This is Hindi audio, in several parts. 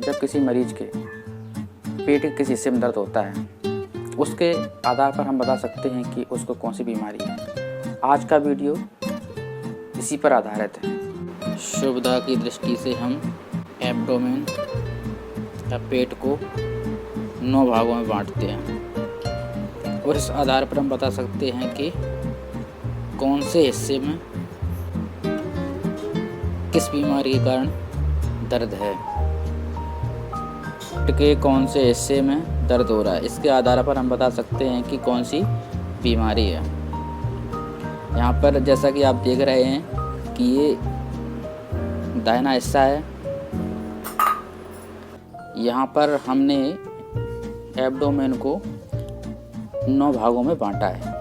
जब किसी मरीज के पेट के किसी हिस्से में दर्द होता है, उसके आधार पर हम बता सकते हैं कि उसको कौन सी बीमारी है। आज का वीडियो इसी पर आधारित है। सुविधा की दृष्टि से हम एब्डोमेन या पेट को 9 भागों में बांटते हैं और इस आधार पर हम बता सकते हैं कि कौन से हिस्से में किस बीमारी के कारण दर्द है, पेट के कौन से हिस्से में दर्द हो रहा है। इसके आधार पर हम बता सकते हैं कि कौन सी बीमारी है। यहाँ पर जैसा कि आप देख रहे हैं कि ये दाहिना हिस्सा है। यहाँ पर हमने एब्डोमेन को 9 भागों में बांटा है।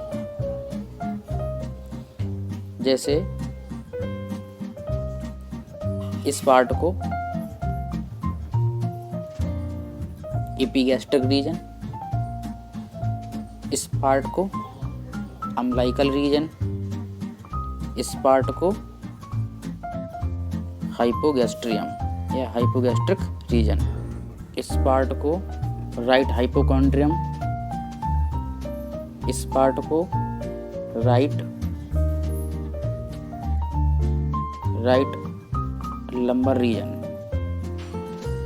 जैसे इस पार्ट को एपिगैस्ट्रिक रीजन, इस पार्ट को अम्बिलिकल रीजन, इस पार्ट को हाइपोगैस्ट्रियम या हाइपोगैस्ट्रिक रीजन, इस पार्ट को राइट हाइपोकॉन्ड्रियम, इस पार्ट को राइट लंबर रीजन,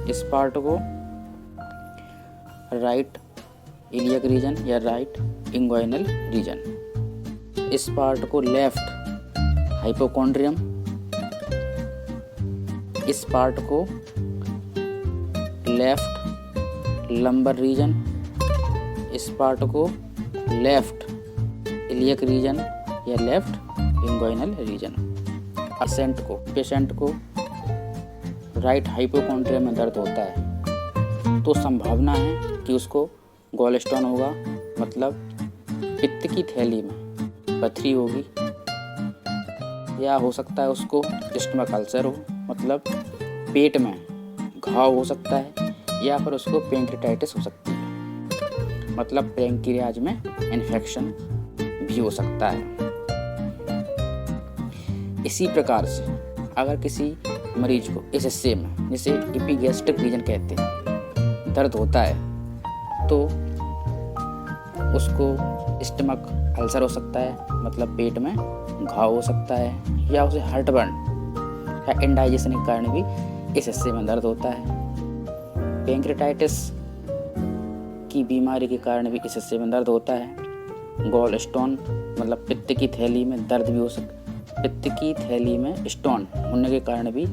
इस पार्ट को राइट इलियक रीजन या राइट इंग्वाइनल रीजन, इस पार्ट को लेफ्ट हाइपोकॉन्ड्रियम, इस पार्ट को लेफ्ट लंबर रीजन, इस पार्ट को लेफ्ट इलियक रीजन या लेफ्ट इंग्वाइनल रीजन। पेशेंट को राइट हाइपोकॉन्ड्रियम में दर्द होता है तो संभावना है कि उसको गॉल स्टोन होगा, मतलब पित्त की थैली में पथरी होगी, या हो सकता है उसको स्टमक अल्सर हो, मतलब पेट में घाव हो सकता है, या फिर उसको पैंक्रियाटाइटिस हो सकती है, मतलब पैंक्रियाज में इन्फेक्शन भी हो सकता है। इसी प्रकार से अगर किसी मरीज को इस हिस्से में, जिसे एपिगैस्ट्रिक रीजन कहते हैं, दर्द होता है तो उसको स्टमक अल्सर हो सकता है, मतलब पेट में घाव हो सकता है, या उसे हार्टबर्न या इंडाइजेशन के कारण भी इस हिस्से में दर्द होता है। पैंक्रियाटाइटिस की बीमारी के कारण भी इस हिस्से में दर्द होता है। गॉल स्टोन मतलब पित्त की थैली में दर्द भी हो सकता है, पित्त की थैली में स्टोन होने के कारण भी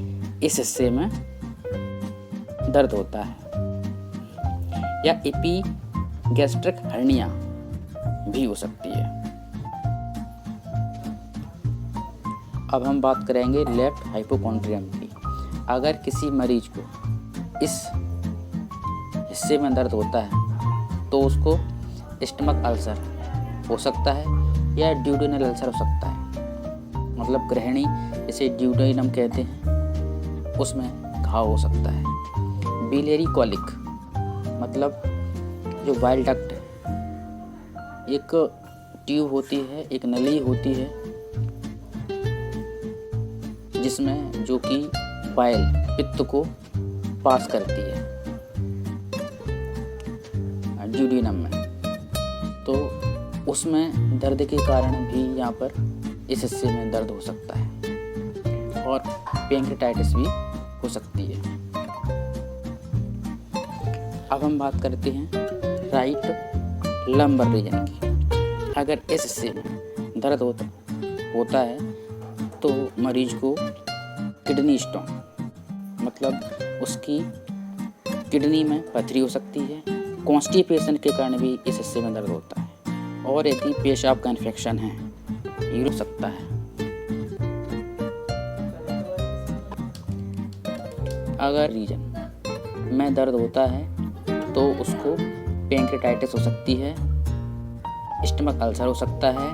इस हिस्से में दर्द होता है, या एपिगैस्ट्रिक हर्निया भी हो सकती है। अब हम बात करेंगे लेफ्ट हाइपोकॉन्ड्रियम की। अगर किसी मरीज को इस हिस्से में दर्द होता है तो उसको स्टमक अल्सर हो सकता है या ड्यूडेनल अल्सर हो सकता है, मतलब ग्रहणी इसे ड्यूडेनम कहते हैं, उसमें घाव हो सकता है। बिलियरी कॉलिक मतलब जो बाइल डक्ट है, एक ट्यूब होती है, एक नली होती है जिसमें जो कि बाइल पित्त को पास करती है ड्यूडेनम में, तो उसमें दर्द के कारण भी यहाँ पर इस हिस्से में दर्द हो सकता है और पैंक्रियाटाइटिस भी हो सकती है। अब हम बात करते हैं राइट लंबर रीजन की। अगर इस हिस्से में दर्द होता है तो मरीज को किडनी स्टोन, मतलब उसकी किडनी में पथरी हो सकती है। कॉन्स्टिपेशन के कारण भी इस हिस्से में दर्द होता है, और यदि पेशाब का इन्फेक्शन है ये हो सकता है। अगर रीजन में दर्द होता है तो उसको पैंक्रियाटाइटिस हो सकती है, स्टमक अल्सर हो सकता है।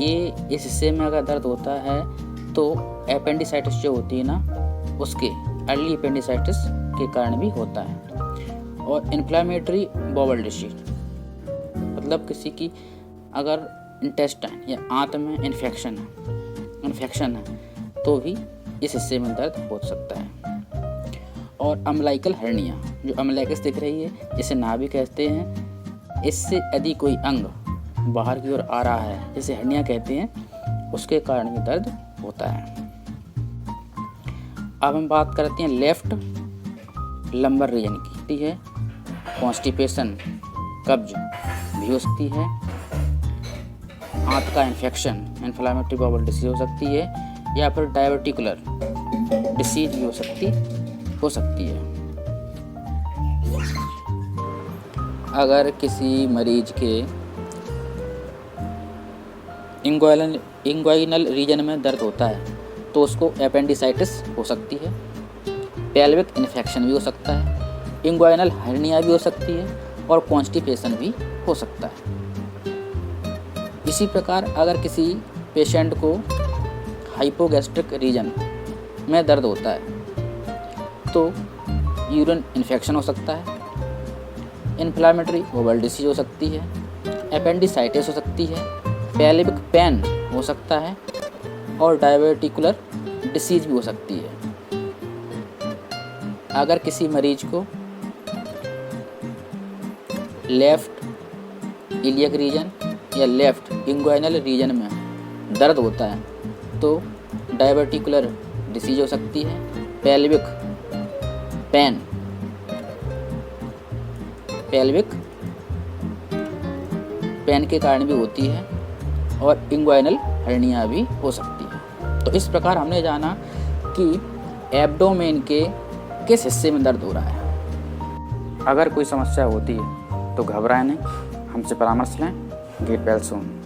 ये इस हिस्से में अगर दर्द होता है तो एपेंडिसाइटिस जो होती है ना, उसके अर्ली एपेंडिसाइटिस के कारण भी होता है। और इन्फ्लेमेटरी बाउल डिसीज मतलब किसी की अगर इंटेस्टाइन या आंत में इन्फेक्शन है तो भी इस हिस्से में दर्द हो सकता है। और अम्बिलिकल हर्निया, जो अम्बिलिकस दिख रही है जिसे नाभि कहते हैं, इससे यदि कोई अंग बाहर की ओर आ रहा है जिसे हर्निया कहते हैं, उसके कारण भी दर्द होता है। अब हम बात करते हैं लेफ्ट लंबर रीजन की है। कॉन्स्टिपेशन, कब्ज भी हो सकती है, आंत का इन्फेक्शन, इन्फ्लेमेटरी बाउल डिसीज हो सकती है, या फिर डायबिटिकुलर डिसीज भी हो सकती है। अगर किसी मरीज के इंग्वाइनल रीजन में दर्द होता है तो उसको एपेंडिसाइटिस हो सकती है, पेल्विक इन्फेक्शन भी हो सकता है, इंग्वाइनल हर्निया भी हो सकती है और कॉन्स्टिपेशन भी हो सकता है। इसी प्रकार अगर किसी पेशेंट को हाइपोगैस्ट्रिक रीजन में दर्द होता है तो यूरिन इन्फेक्शन हो सकता है, इन्फ्लेमेटरी बाउल डिसीज हो सकती है, एपेंडिसाइटिस हो सकती है, पेल्विक पेन हो सकता है और डायबिटिकुलर डिसीज भी हो सकती है। अगर किसी मरीज को लेफ्ट इलियक रीजन या लेफ्ट इंग्वाइनल रीजन में दर्द होता है तो डायबिटिकुलर डिसीज हो सकती है, पेल्विक पेन के कारण भी होती है और इंग्वाइनल हर्निया भी हो सकती है। तो इस प्रकार हमने जाना कि एब्डोमेन के किस हिस्से में दर्द हो रहा है। अगर कोई समस्या होती है तो घबराएं नहीं, हमसे परामर्श लें। Get well soon.